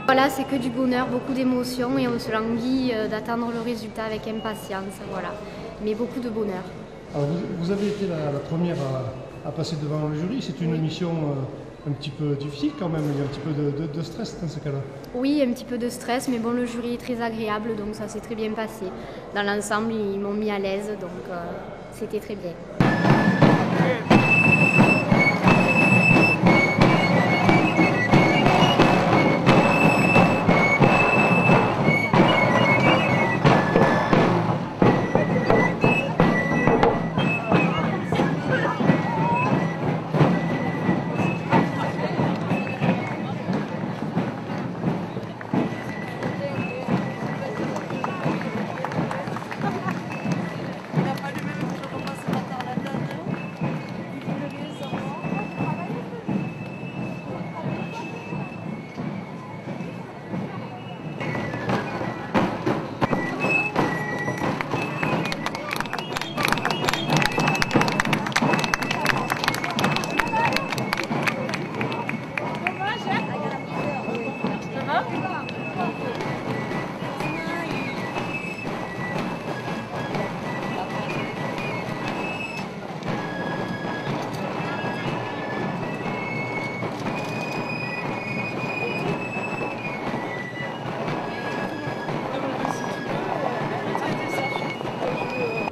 Voilà, c'est que du bonheur, beaucoup d'émotions et on se languit d'attendre le résultat avec impatience, voilà. Mais beaucoup de bonheur. Alors vous avez été la première à passer devant le jury. C'est une mission un petit peu difficile quand même, il y a un petit peu de stress dans ce cas-là. Oui, un petit peu de stress, mais bon, le jury est très agréable, donc ça s'est très bien passé. Dans l'ensemble, ils m'ont mis à l'aise, donc c'était très bien.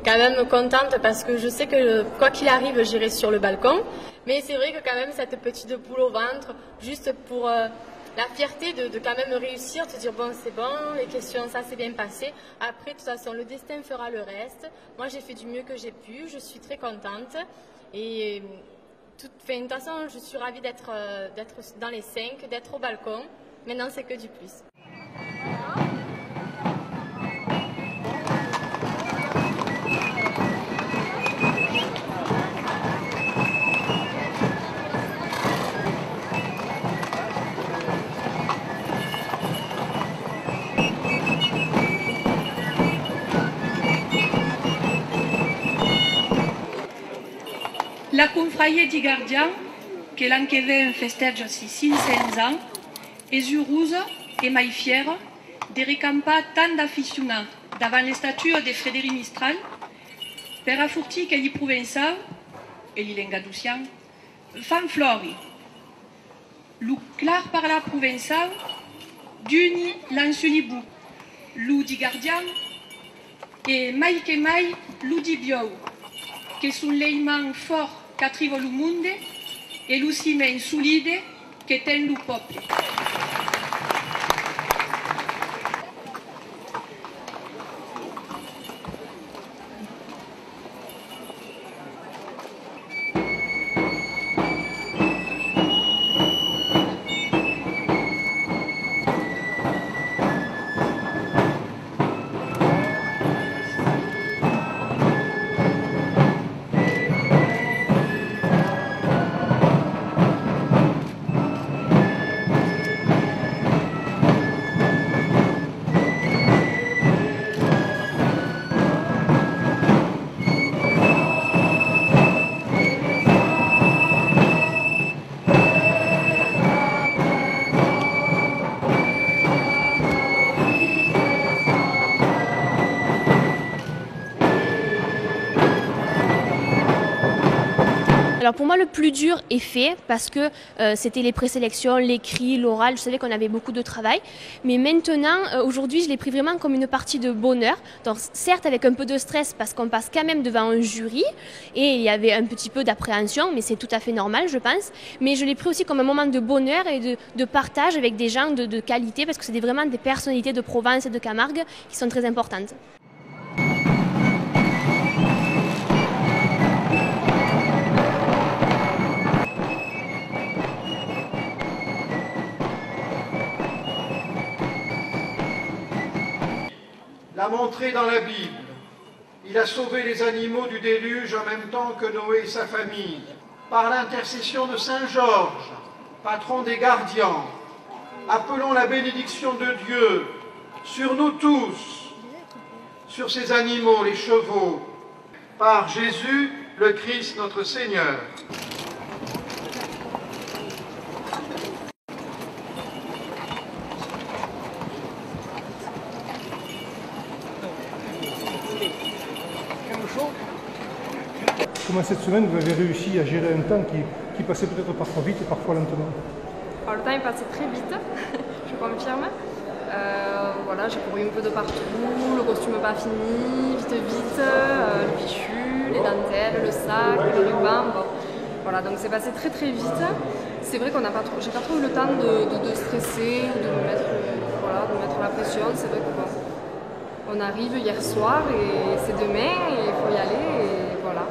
Quand même contente parce que je sais que quoi qu'il arrive, j'irai sur le balcon. Mais c'est vrai que quand même cette petite boule au ventre, juste pour la fierté de quand même réussir, de dire bon c'est bon, les questions ça s'est bien passé. Après de toute façon le destin fera le reste. Moi j'ai fait du mieux que j'ai pu, je suis très contente. Et de toute façon je suis ravie d'être dans les 5, d'être au balcon. Maintenant c'est que du plus. La confrarie di Guardian, che l'anche festeggia 500 ans, è giurosa e mai fiera di ricampare tant d'aficionats davant les statues de Frédéric Mistral per affurtir che gli provençals e gli lengadusians fan flori. Lu clar parla provençal d'uni l'ansulibou, lu di Guardian e mai che mai lu di Biou, che sono le mani forti che arrivano al mondo e lo ciment solide che tiene il popolo. Alors pour moi le plus dur est fait parce que c'était les présélections, l'écrit, l'oral, je savais qu'on avait beaucoup de travail. Mais maintenant, aujourd'hui, je l'ai pris vraiment comme une partie de bonheur. Donc certes avec un peu de stress parce qu'on passe quand même devant un jury et il y avait un petit peu d'appréhension, mais c'est tout à fait normal je pense. Mais je l'ai pris aussi comme un moment de bonheur et de partage avec des gens de qualité parce que c'est vraiment des personnalités de Provence et de Camargue qui sont très importantes. L'a montré dans la Bible. Il a sauvé les animaux du déluge en même temps que Noé et sa famille. Par l'intercession de Saint Georges, patron des gardiens, appelons la bénédiction de Dieu sur nous tous, sur ces animaux, les chevaux. Par Jésus, le Christ notre Seigneur. Comment cette semaine vous avez réussi à gérer un temps qui passait peut-être parfois vite et parfois lentement? Alors, le temps est passé très vite, je confirme. Voilà, j'ai couru un peu de partout, le costume pas fini, vite, le fichu, les dentelles, le sac, le ruban. Bon. Voilà, donc c'est passé très très vite. C'est vrai qu'on n'a pas trop, j'ai pas trop eu le temps de stresser ou de me mettre, de mettre la pression. C'est vrai qu'on arrive hier soir et c'est demain et il faut y aller et voilà.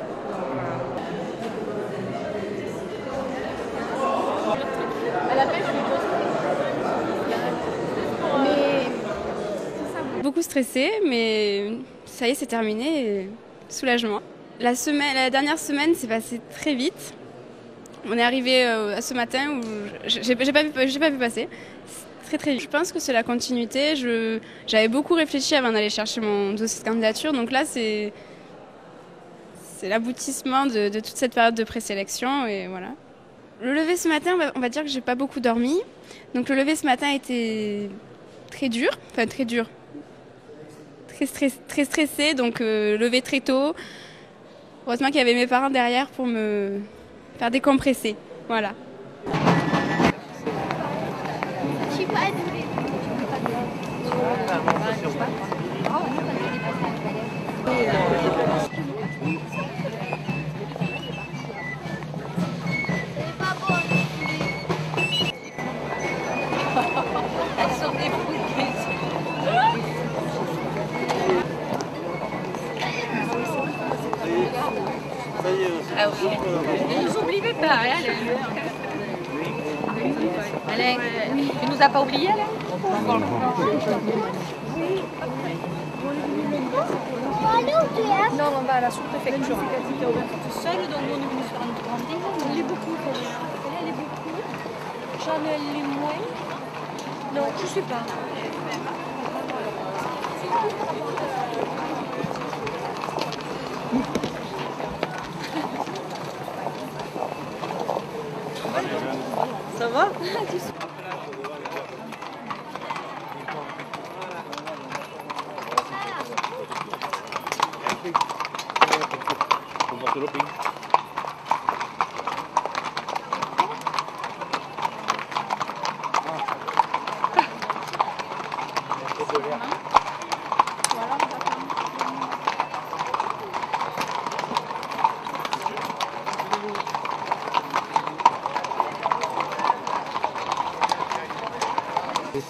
Beaucoup stressée, mais ça y est, c'est terminé. Et soulagement. La dernière semaine s'est passée très vite. On est arrivé à ce matin où j'ai pas vu passer. Très très vite. Je pense que c'est la continuité. J'avais beaucoup réfléchi avant d'aller chercher mon dossier de candidature. Donc là, c'est l'aboutissement de toute cette période de présélection et voilà. Le lever ce matin, on va dire que j'ai pas beaucoup dormi. Donc le lever ce matin était très dur, très stressé, donc lever très tôt. Heureusement qu'il y avait mes parents derrière pour me faire décompresser. Voilà. Ne nous oubliez pas, Alain. Alain, tu nous as pas oubliés, Alain? Non, on va à la sous-préfecture. Elle est toute seule, donc on est venu faire un grand déjeuner. Elle est beaucoup, elle est beaucoup. Jeanne, elle est moins. Non, je sais pas. Ça va?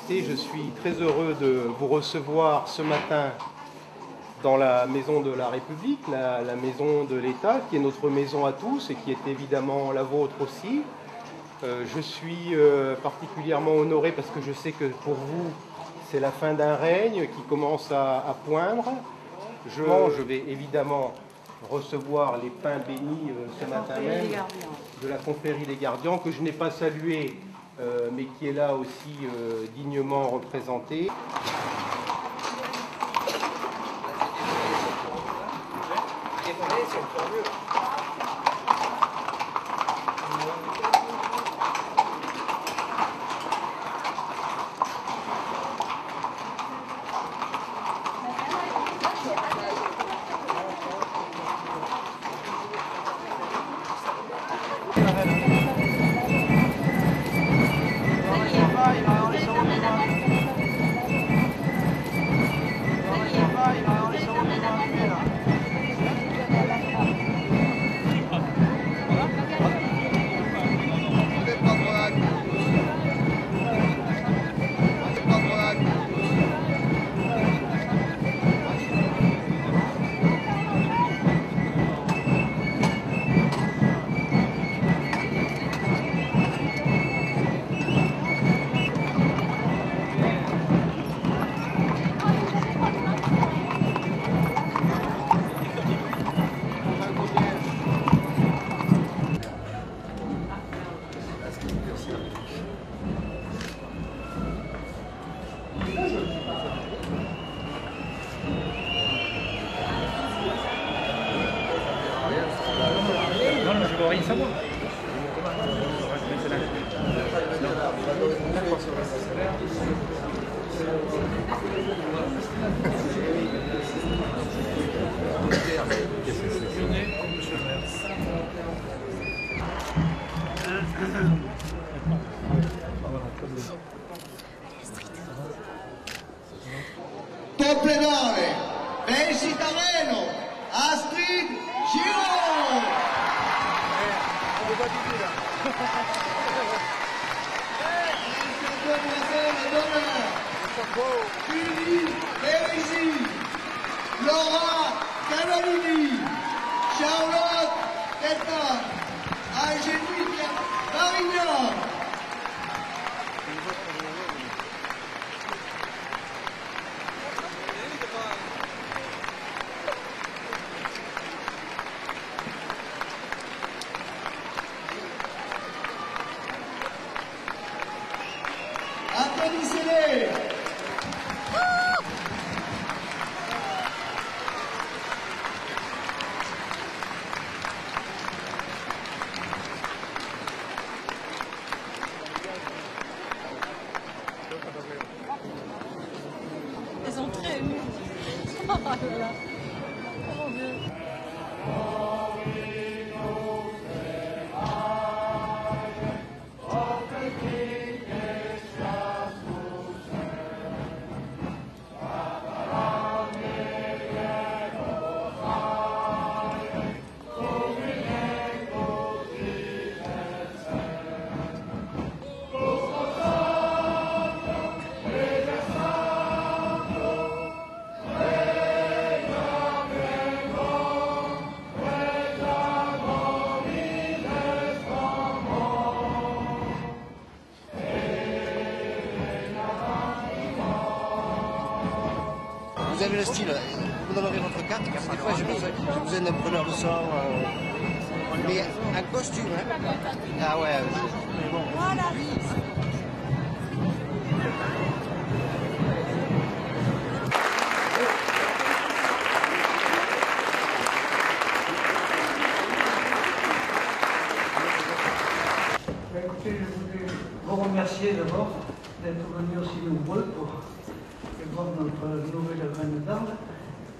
Je suis très heureux de vous recevoir ce matin dans la maison de la République, la maison de l'État, qui est notre maison à tous et qui est évidemment la vôtre aussi. Je suis particulièrement honoré parce que je sais que pour vous, c'est la fin d'un règne qui commence à poindre. Je vais évidemment recevoir les pains bénis ce matin même de la confrérie des Gardians, que je n'ai pas salué, mais qui est là aussi dignement représenté. savoir. Top 9, Messi Tareno, Astrid Giraud. Julie Bérézy, Laura Cavallini, Charlotte Teta, Angélique Marignan. Applaudissez-les. Elles sont très émues. Oh là là. Oh mon Dieu. Vous avez le style, vous en avez votre carte, parce que des fois j'ai besoin d'un preneur de son, mais un costume, hein. Ah ouais, mais bon. Voilà. Écoutez, je voulais vous remercier d'abord d'être venus aussi nombreux pour voir notre nouvelle reine d'Arles.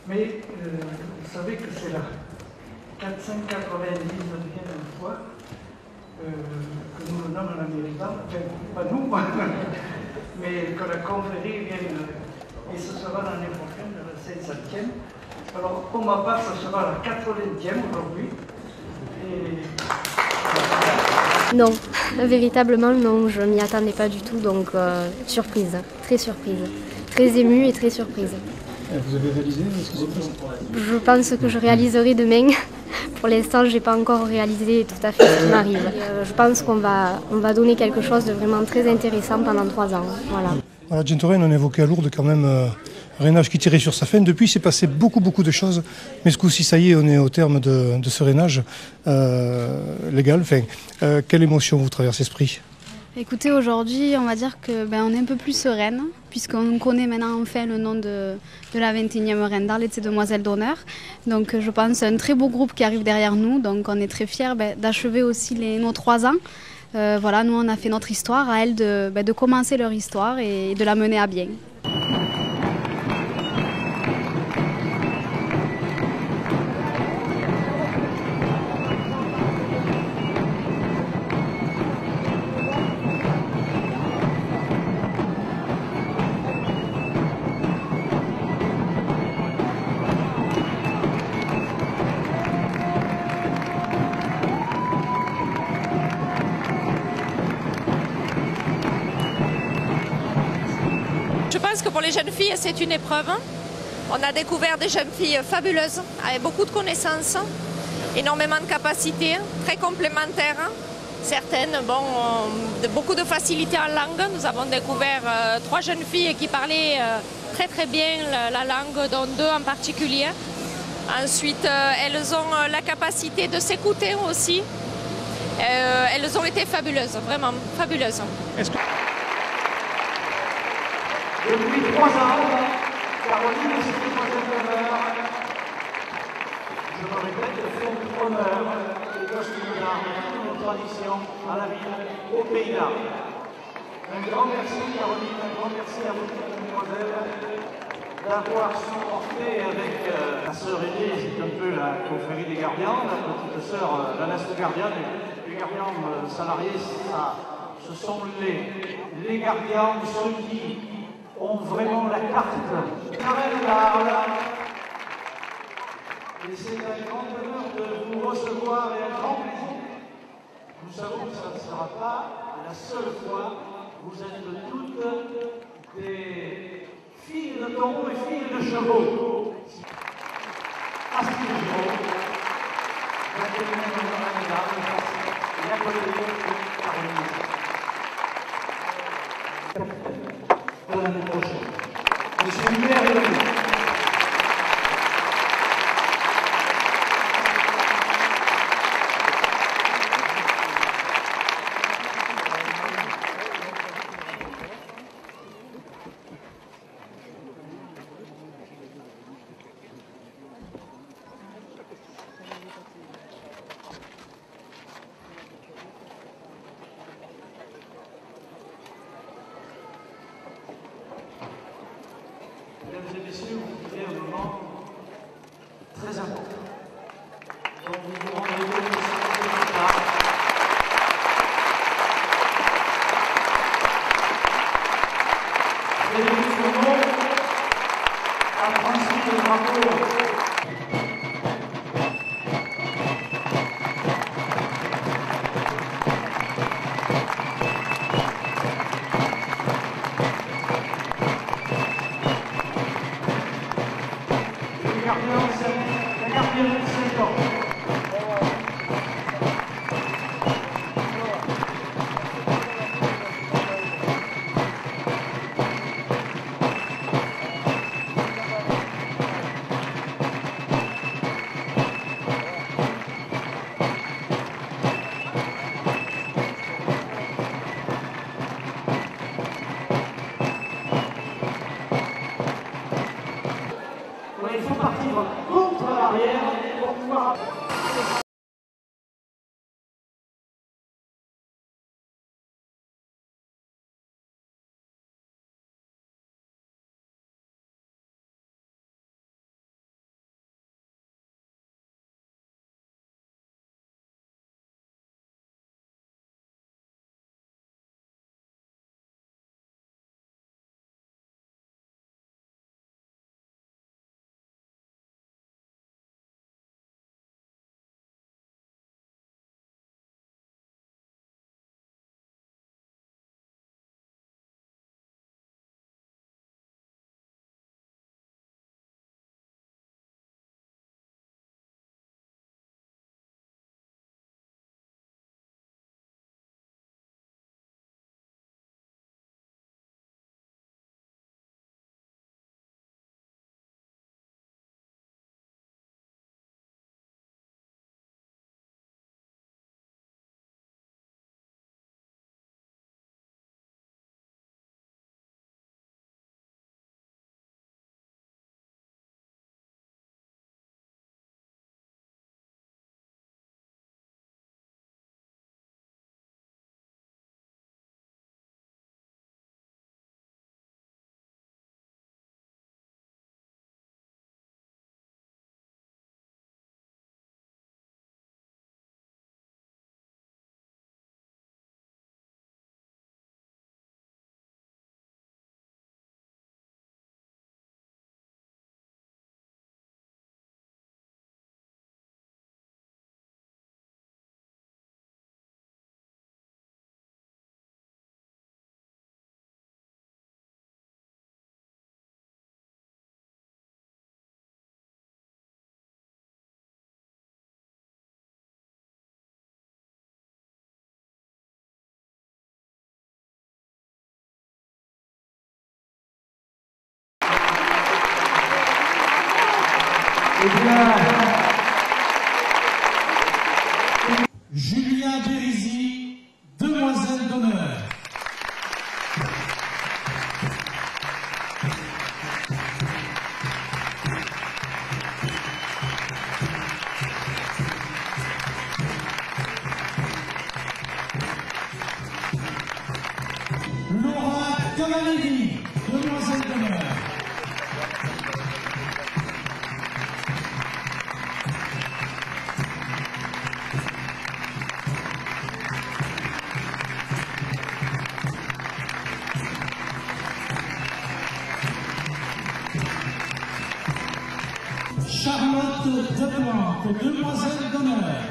Mais vous savez que c'est la 499e fois que nous venons à la mairie d'Arles, enfin pas nous, mais que la confrérie vienne, et ce sera l'année prochaine, la 500e. Alors pour ma part, ce sera la 80e aujourd'hui. Non, véritablement non, je m'y attendais pas du tout, donc surprise, très émue et très surprise. Vous avez réalisé ce qui s'est passé? Je pense que je réaliserai demain. Pour l'instant, je n'ai pas encore réalisé tout à fait ce qui m'arrive. Je pense qu'on va donner quelque chose de vraiment très intéressant pendant 3 ans. Voilà. Voilà, Gentoren, on évoquait à Lourdes quand même un rainage qui tirait sur sa fin. Depuis, il s'est passé beaucoup de choses. Mais ce coup-ci, ça y est, on est au terme de ce rainage légal. Enfin, quelle émotion vous traverse l'esprit? Écoutez, aujourd'hui, on va dire que on est un peu plus sereine, puisqu'on connaît maintenant enfin le nom de la 21e reine d'Arles et de ses demoiselles d'honneur. Donc je pense un très beau groupe qui arrive derrière nous. Donc on est très fiers d'achever aussi nos 3 ans. Voilà, nous on a fait notre histoire, à elles de commencer leur histoire et de la mener à bien. Je pense que pour les jeunes filles, c'est une épreuve. On a découvert des jeunes filles fabuleuses, avec beaucoup de connaissances, énormément de capacités, très complémentaires. Certaines ont beaucoup de facilité en langue. Nous avons découvert 3 jeunes filles qui parlaient très bien la langue, dont 2 en particulier. Ensuite, elles ont la capacité de s'écouter aussi. Elles ont été fabuleuses, vraiment fabuleuses. Depuis 3 ans, Caroline et ses demoiselles d'honneur, je me répète, font honneur costumes d'art, toutes nos traditions à la ville, au Pays d'Arles. Un grand merci Caroline, un grand merci à vous, mesdemoiselles, d'avoir supporté avec la sœur aînée, c'est un peu la confrérie des gardiens, la petite sœur, la neste gardienne, les gardiens salariés, ce sont les gardiens, ceux qui ont vraiment la carte. Carême d'Arles. Et c'est un grand honneur de vous recevoir et un grand plaisir. Nous savons que ça ne sera pas la seule fois. Vous êtes toutes des filles de taureaux et filles de chevaux. Astrid Giraud, Jacqueline Madame, et la collègue Caroline. Pour l'année prochaine. Monsieur le maire et le maire. Mesdames et messieurs, vous vivez un moment très important. Donc nous vous rendons compte de ce résultat. Frédéric Fourneau a transmis le drapeau. La gardienne de 5 ans. Il faut partir contre l'arrière pour pouvoir... Eh bien, Julien Bérizy, demoiselle d'honneur. Charlotte Deplante, demoiselle d'honneur.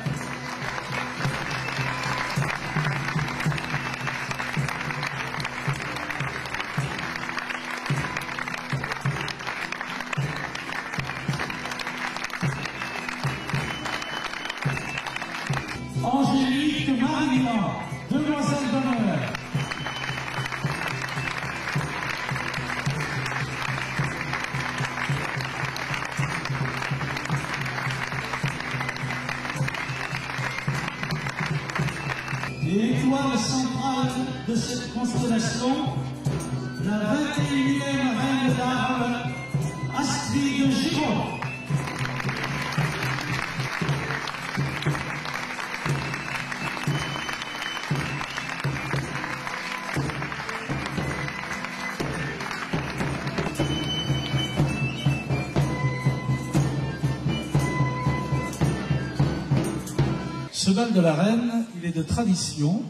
Angélique Marignan, demoiselle d'honneur. L'étoile centrale de cette constellation, la 21e reine d'Arles, Astrid Giraud. Ce bal de la reine, il est de tradition.